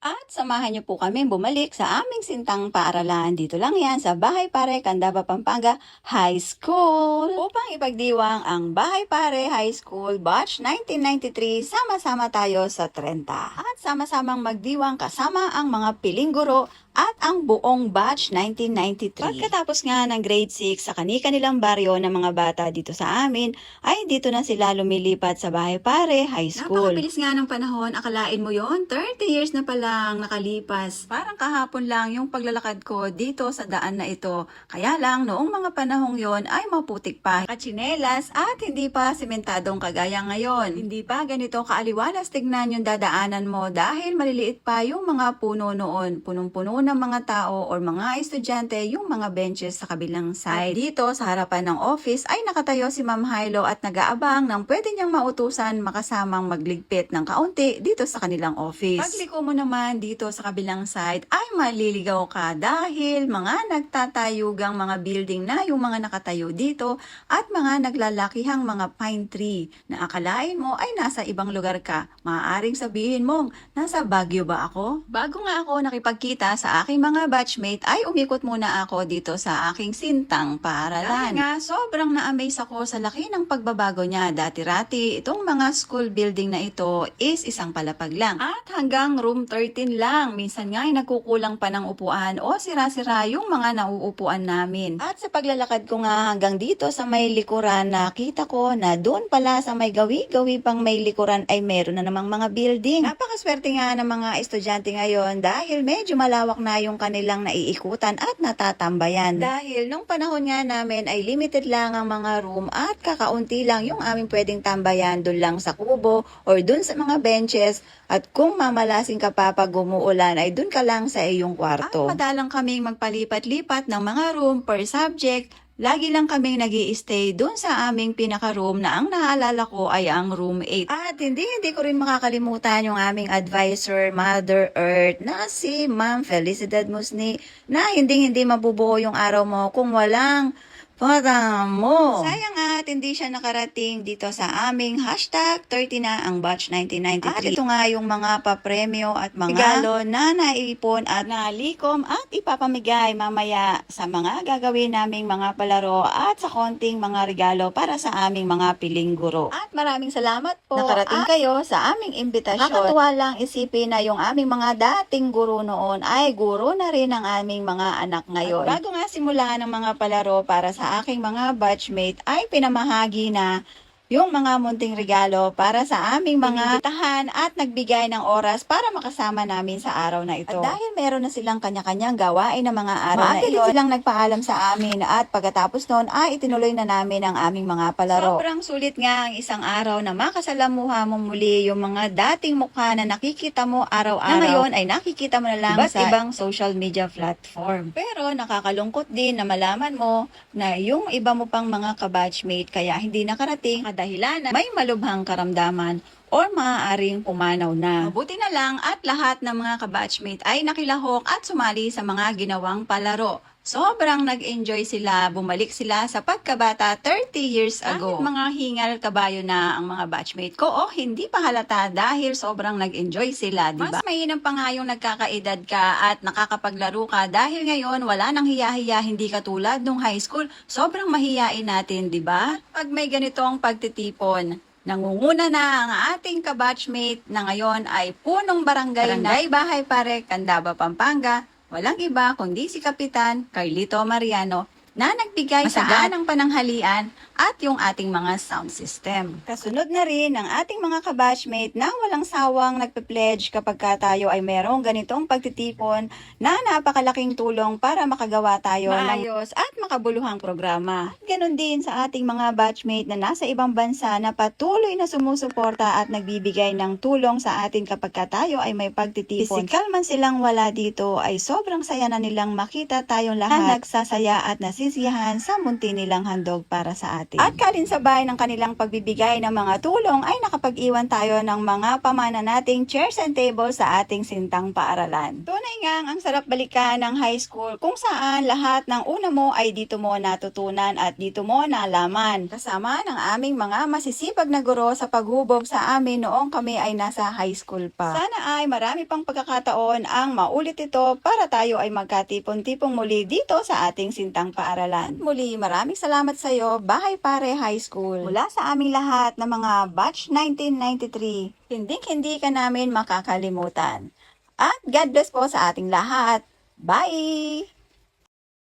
At samahan niyo po kami bumalik sa aming sintang paaralan. Dito lang yan sa Bahay Pare, Candaba, Pampanga High School. Upang ipagdiwang ang Bahay Pare High School Batch 1993, sama-sama tayo sa 30. At sama-samang magdiwang kasama ang mga piling guro at ang buong batch 1993. Pagkatapos nga ng grade 6 sa kani-kanilang baryo ng mga bata dito sa amin, ay dito na sila lumilipat sa Bahay Pare High School. Napakabilis nga ng panahon, akalain mo yon 30 years na palang nakalipas. Parang kahapon lang yung paglalakad ko dito sa daan na ito. Kaya lang noong mga panahong yon ay maputik pa, katsinelas at hindi pa sementadong kagaya ngayon. Hindi pa ganito kaaliwalas tignan yung dadaanan mo dahil maliliit pa yung mga puno noon. Punong-puno ng mga tao o mga estudyante yung mga benches sa kabilang side. At dito sa harapan ng office ay nakatayo si Ma'am Hilo at nag-aabang ng pwede niyang mautusan makasamang magligpit ng kaunti dito sa kanilang office. Pagliko mo naman dito sa kabilang side ay maliligaw ka dahil mga nagtatayugang mga building na yung mga nakatayo dito at mga naglalakihang mga pine tree na akalain mo ay nasa ibang lugar ka. Maaaring sabihin mong, nasa Baguio ba ako? Bago nga ako nakipagkita sa aking mga batchmate ay umikot muna ako dito sa aking sintang paaralan. Dahil nga sobrang na-amaze ako sa laki ng pagbabago niya. Dati-rati itong mga school building na ito is isang palapag lang. At hanggang room 13 lang. Minsan nga ay nagkukulang pa ng upuan o sira-sira yung mga nauupuan namin. At sa paglalakad ko nga hanggang dito sa may likuran, nakita ko na doon pala sa may gawi-gawi pang may likuran ay meron na namang mga building. Napakaswerte nga ng mga estudyante ngayon dahil medyo malawak na yung kanilang naiikutan at natatambayan. Dahil nung panahon nga namin ay limited lang ang mga room at kakaunti lang yung aming pwedeng tambayan doon lang sa kubo or doon sa mga benches at kung mamalasing ka pa pag umuulan ay doon ka lang sa iyong kwarto. At madalang kaming magpalipat-lipat ng mga room per subject. Lagi lang kaming nag-i-stay doon sa aming pinaka-room na ang naalala ko ay ang room 8. At hindi ko rin makakalimutan yung aming advisor, Mother Earth, na si Ma'am Felicidad Musni, na hindi mabubuo yung araw mo kung walang para mo. Sayang at hindi siya nakarating dito sa aming hashtag 30 na ang batch 1993. At ito nga yung mga papremyo at mga regalo na naipon at nalikom at ipapamigay mamaya sa mga gagawin naming mga palaro at sa konting mga regalo para sa aming mga piling guro. At maraming salamat po. Nakarating kayo sa aming imbitasyon. Nakakatuwa lang isipin na yung aming mga dating guro noon ay guro na rin ang aming mga anak ngayon. At bago nga simula ng mga palaro para sa aking mga batchmate ay pinamahagi na yung mga munting regalo para sa aming mga tahan at nagbigay ng oras para makasama namin sa araw na ito. At dahil meron na silang kanya-kanyang gawain ng mga araw na ito, silang nagpaalam sa amin at pagkatapos noon ay itinuloy na namin ang aming mga palaro. Sobrang sulit nga ang isang araw na makasalamuha mo muli yung mga dating mukha na nakikita mo araw-araw. Na ngayon ay nakikita mo na lang sa ibang social media platform. Pero nakakalungkot din na malaman mo na yung iba mo pang mga kabatchmate kaya hindi nakarating dahilan na may malubhang karamdaman or maaaring pumanaw na. Mabuti na lang at lahat ng mga kabatchmate ay nakilahok at sumali sa mga ginawang palaro. Sobrang nag-enjoy sila, bumalik sila sa pagkabata 30 years ago. Kahit mga hingal kabayo na ang mga batchmate ko o hindi pa halata dahil sobrang nag-enjoy sila, di ba? Mas mainam pa nga yung nagkakaedad ka at nakakapaglaro ka dahil ngayon wala nang hiya-hiya, hindi katulad nung high school. Sobrang mahiyain natin, di ba? Pag may ganitong pagtitipon, nangunguna na ang ating kabatchmate na ngayon ay punong barangay Bahay Pare, Candaba, Pampanga. Walang iba kundi si Kapitan Carlito Mariano na nagbigay sa ganang pananghalian at yung ating mga sound system. Kasunod na rin ang ating mga kabatchmate na walang sawang nagpe-pledge kapag tayo ay merong ganitong pagtitipon na napakalaking tulong para makagawa tayo maayos at makabuluhang programa. Ganon din sa ating mga batchmate na nasa ibang bansa na patuloy na sumusuporta at nagbibigay ng tulong sa atin kapag tayo ay may pagtitipon. Physical man silang wala dito ay sobrang saya na nilang makita tayong lahat nagsasaya at pinagsisiyahan sa munti nilang handog para sa atin. At kalinsabay ng kanilang pagbibigay ng mga tulong ay nakapag-iwan tayo ng mga pamana nating chairs and tables sa ating sintang paaralan. Tunay ngang ang sarap balikan ng high school kung saan lahat ng una mo ay dito mo natutunan at dito mo nalaman. Kasama ng aming mga masisipag na guro sa paghubog sa amin noong kami ay nasa high school pa. Sana ay marami pang pagkakataon ang maulit ito para tayo ay magkatipon-tipong muli dito sa ating sintang paaralan. At muli, maraming salamat sa iyo, Bahay Pare High School. Mula sa aming lahat ng mga batch 1993, hindi ka namin makakalimutan. At God bless po sa ating lahat. Bye!